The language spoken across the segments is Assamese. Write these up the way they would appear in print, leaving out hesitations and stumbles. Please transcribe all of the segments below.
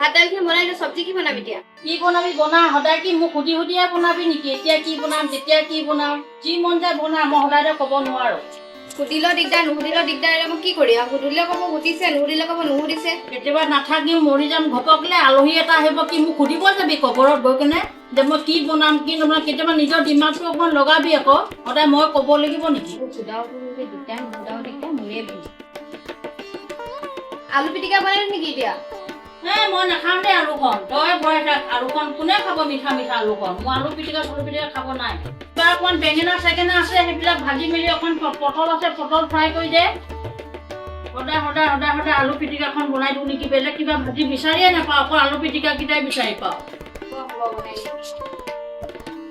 ভাত দাইলখিনি বনাইলো, চব্জি কি বনাবি এতিয়া? কি বনাবি বনা, সদায় কি মোক সুধি সুধিয়ে বনাবি নেকি? এতিয়া কি বনাম, তেতিয়া কি বনাম, যি মন যায় বনা, মই সদায় ক'ব নোৱাৰো। সুধিলেও দিগদাৰ, নুসুধিলেও দিগদাৰ, মই কি কৰি আৰু? সুধিলে ক'ব সুধিছে, নুসুধিলে ক'ব নুসুধিছে। কেতিয়াবা নাথাকিও মৰি যাম, ঘপকলে আলহী এটা আহিব, কি মোক সুধিব যাবি কবৰত গৈ কেনে যে মই কি বনাম কি নবনাম? কেতিয়াবা নিজৰ দিমাগটো অকমান লগাবি আকৌ, সদায় মই ক'ব লাগিব নেকি? সুধাও দিগদাৰ, নুসুধাও দিগদাৰ, মোৰে ভুল। আলু পিটিকা বনাইলো নেকি এতিয়া? মই নাখাওঁ দেই আলুখন, তই বনাই থাক। আলুখন কোনে খাব মিঠা মিঠা আলুখন? মই আলু পিটিকা খাব নাই। কিবা অকমান বেঙেনা চেঙেনা আছে, সেইবিলাক ভাজি মেলি অকমান পটল আছে, পটল ফ্ৰাই কৰি দে। সদায় সদায় সদায় সদায় আলু পিটিকাখন বনাই দিওঁ নেকি? বেলেগ কিবা ভাজি বিচাৰিয়ে নাপাওঁ, অকল আলু পিটিকা কেইটাই বিচাৰি পাওঁ।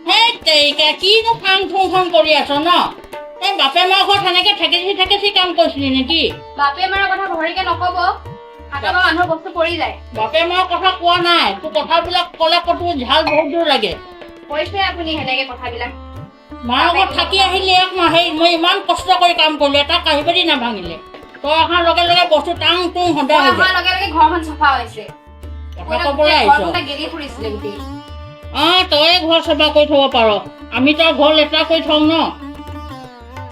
সেই তেৰিকা কিনো ফাং ফুং ফাং কৰি আছ ন? এই বাপে মাৰ ঘৰত সেনেকে থেকেচি কাম কৰিছিলি নেকি? বাপে মাৰ কথা ভৰিকে নকব, হাতৰ মানুহৰ বস্তু পৰি যায়। বাপে মাৰ কথা কোৱা নাই, তোৰ কথাবিলাক ক'লে কতো ঝাল বহুত দূৰ লাগে। কৈছে আপুনি সেনেকে কথাবিলাক। মাৰ ঘৰত থাকি আহিলে এক মাহ, মই ইমান কষ্ট কৰি কাম কৰিলো, এটা কাঁহী নাভাঙিলে। তই অহাৰ লগে লগে বস্তু টাং টুং সদায় হৈ যায়। লগে লগে ঘৰখন চাফা হৈছে। কথা ক'বলৈ আহিছ। গেলি ফুৰিছিলে গোটেই। তই ঘৰ চাফা কৰি থব পাৰ, আমি তই ঘৰ লেতেৰা কৰি থওঁ ন?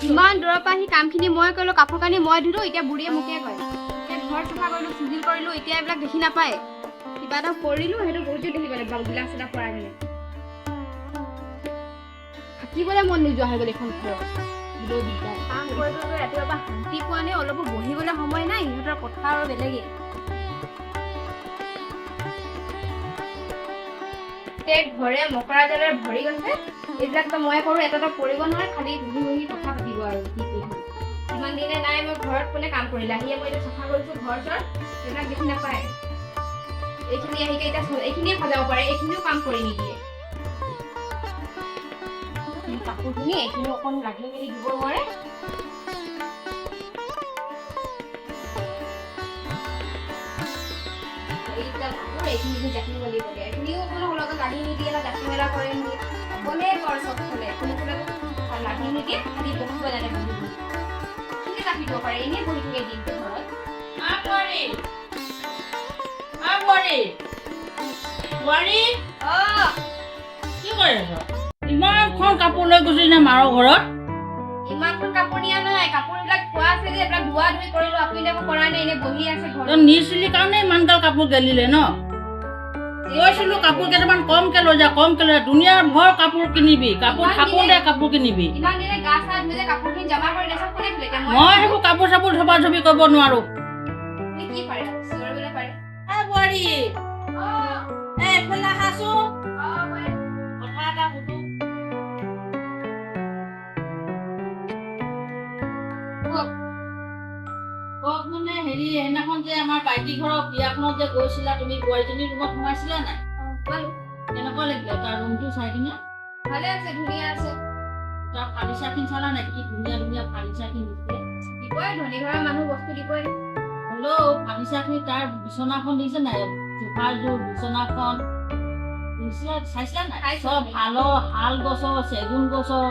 ইমান দূৰৰ পৰা আহি কামখিনি মই কৰিলো, কাপোৰ কানি মই ধুলো, এতিয়া বুঢ়ীয়ে মোকে কয় ঘৰ চাফা কৰিলো, চিজিল কৰিলো, এতিয়া এইবিলাক দেখি নাপায়। কিবা এটা কৰিলো, সেইটো বহুত দেখি পালে, গিলাচ এটা পৰাই মেলি থাকিবলৈ মন নোযোৱা হৈ গ'ল এখন ঘৰত। কাম কৰিলো ৰাতিপুৱাৰ পৰা শান্তি পোৱা নাই, অলপো বহিবলৈ সময় নাই, সিহঁতৰ কথা আৰু বেলেগে। ঘৰে মকৰা জালে ভৰি গৈছে, এইবিলাকতো মই কৰো, এটা কৰিব নোৱাৰে, খালি বহি কথা পাতিব আৰু কি ইমান দিনে নাই। মই ঘৰত কোনে কাম কৰিলে, আহিয়ে মই এতিয়া চাফা কৰিছো ঘৰ চৰ, এইবিলাক দেখি নাপায়। এইখিনি আহি এতিয়া এইখিনিয়ে সজাব পাৰে, এইখিনিও কাম কৰি নিদিয়ে। কাপোৰখিনি এইখিনি অকণ লাগি মেলি দিব নোৱাৰে। এইখিনি জাকি মেলি কৰে, এইখিনিও অকণ লগত লাগি নিদিয়ে, জাকি মেলা কৰে নেকি? অকলে কৰ চব চলে, কোনো লাগি নিদিয়ে, খালি বহিব জানে বহি বহি। কি জাকি দিব পাৰে, এনেই বহি থাকে দিনটো ঘৰত। কি কৰি আছ? ইমানখন কাপোৰ লৈ গৈছিলি নে মাৰৰ ঘৰত? ইমানখন কাপোৰ নিয়া নাই, কাপোৰবিলাক থোৱা আছে যে, এইবিলাক ধোৱা ধুই কৰিলো, আপুনি দেখোন কৰা নাই, এনে বহি আছে ঘৰত। তই নিছিলি কাৰণে ইমানগাল কাপোৰ গেলিলে ন? কৈছিলো কাপোৰ কেইটামান কমকে লৈ যা, কমকে লৈ যা। দুনিয়াৰ ভৰ কাপোৰ কিনিবি, কাপোৰ থাকোতে কাপোৰ কিনিবি। ইমান দিনে গা চা ধুই যে কাপোৰখিনি জমা কৰি লৈছে, কোনে ধুলে? মই সেইবোৰ কাপোৰ চাপোৰ ধবা ধবি কৰিব নোৱাৰো। আপুনি কি পাৰে, চিঞৰিবলৈ পাৰে? বোৱাৰী, এইফালে আহাচোন, কথা এটা সুধো। মানে হেৰি, সেইদিনাখন যে আমাৰ বাইটি ঘৰৰ বিয়াখনত যে গৈছিলা, তুমি বোৱাৰীজনীৰ ৰুমত সোমাইছিলা নাই? কেনেকুৱা লাগিলে তাৰ ৰুমটো চাই কিনে? ভালে আছে, ধুনীয়া আছে। তাৰ ফাৰ্নিচাৰখিনি চালা নাই? কি ধুনীয়া ধুনীয়া ফাৰ্নিচাৰখিনি দিছে। দিবই, ধনী ঘৰৰ মানুহ বস্তু দিবই। হ'লেও ফাৰ্নিচাৰখিনি, তাৰ বিচনাখন দিছে নাই? চোফাৰযোৰ, বিচনাখন চাইছিলা নাই? চব শাল গছৰ, চেগুন গছৰ,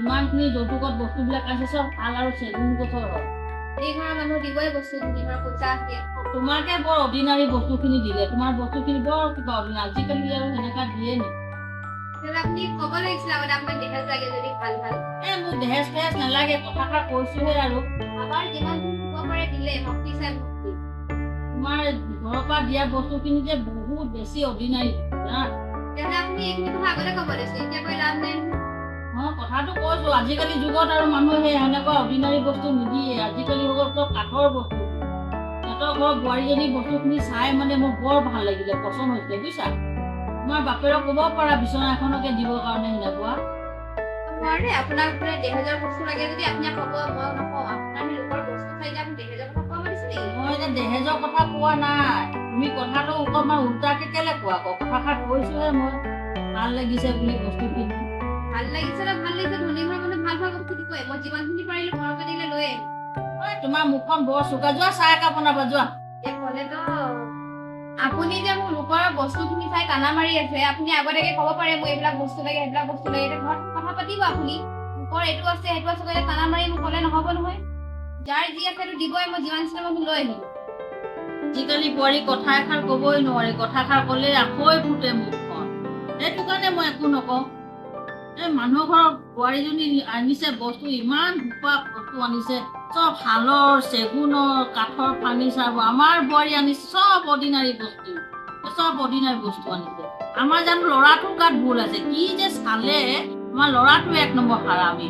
ইমানখিনি যৌতুকত বস্তুবিলাক আছে, চব শাল আৰু চেগুন গছৰ হয়। ধনী ঘৰৰ মানুহ দিবই বস্তু, ধনী ঘৰৰ পইচা আছে। তোমাকে বৰ অৰ্ডিনাৰী বস্তুখিনি দিলে, তোমাৰ বস্তুখিনি বৰ কিবা অৰ্ডিনাৰী। আজিকালি আৰু সেনেকা দিয়ে নেকি? আপুনি ক'ব লাগিছিলে আগতে, আপোনাক দেহেজ লাগে যদি ভাল ভাল। মোক দেহেজ ফেহেজ নালাগে, কথাষাৰ কৈছোহে আৰু। আমাৰ যিমানখিনি দিব পাৰে দিলে, ভক্তি চাই ভক্তি। তোমাৰ ঘৰৰ পৰা দিয়া বস্তুখিনি যে বহুত বেছি অৰ্ডিনাৰী, জানা? তেন্তে আপুনি এইখিনি কথা আগতে ক'ব লাগিছিল, এতিয়া কৈ লাভ নাই নহয়। কথাটো কৈছো, আজিকালি যুগত আৰু মানুহে সেই সেনেকুৱা অৰ্ডিনাৰী বস্তু নিদিয়ে। আজিকালি যুগত চব কাঠৰ বস্তু। সিহঁতৰ ঘৰৰ বোৱাৰীজনী বস্তুখিনি চাই মানে মোৰ বৰ ভাল লাগিলে, পচন্দ হৈছিলে, বুজিছা? তোমাৰ বাপেৰক ক'ব পাৰা বিচনা এখনকে দিবৰ কাৰণে সেনেকুৱা। আপোনাক বোলে দেহেজৰ বস্তু লাগে যদি আপুনি ক'ব, মই নকওঁ। আপোনাৰ লোকৰ বস্তু চাই আপুনি দেহেজৰ কথা কোৱা মাতিছিলে। মই এতিয়া দেহেজৰ কথা কোৱা নাই, তুমি কথাটো অকণমান উল্টাকে কেলে কোৱা আকৌ? কথাষাৰ কৈছোহে মই, ভাল লাগিছে বুলি বস্তুখিনি। ভাল লাগিছে, ধনী ঘৰৰ মানুহ ভাল ভাল বস্তু দিবই। মই যিমানখিনি পাৰিলো ঘৰৰ পৰা দিলে লৈ আহিম। তোমাৰ মুখখন বৰ চোকা, যোৱা চাহ একাপ বনাবা যোৱা। আপুনি যে মোৰ লোকৰ বস্তুখিনি চাই টানা মাৰি আছে, আপুনি আগতীয়াকে ক'ব পাৰে মোৰ এইবিলাক বস্তু লাগে, সেইবিলাক বস্তু লাগে। এতিয়া ঘৰত কথা পাতিব আপুনি, লোকৰ এইটো আছে সেইটো আছে কৈ টানা মাৰি মোক ক'লে নহ'ব নহয়। যাৰ যি আছে সেইটো দিবই, মই যিমান আছিলে মই লৈ আহিম। আজিকালি বোৱাৰী কথা এষাৰ ক'বই নোৱাৰে, কথা এষাৰ ক'লে আকৌ ফুটে মুখখন। সেইটো কাৰণে মই একো নকওঁ। এই মানুহ ঘৰৰ বোৱাৰীজনী আনিছে বস্তু, ইমান সোপা বস্তু আনিছে, চব শালৰ, চেগুনৰ, কাঠৰ ফাৰ্নিচাৰ। আমাৰ বোৱাৰী আনিছে চব অৰ্ডিনাৰী বস্তু, আনিছে। আমাৰ জানো ল'ৰাটোৰ গাত ভুল আছে? কি যে চালে, আমাৰ ল'ৰাটো 1 নম্বৰ হাৰামি।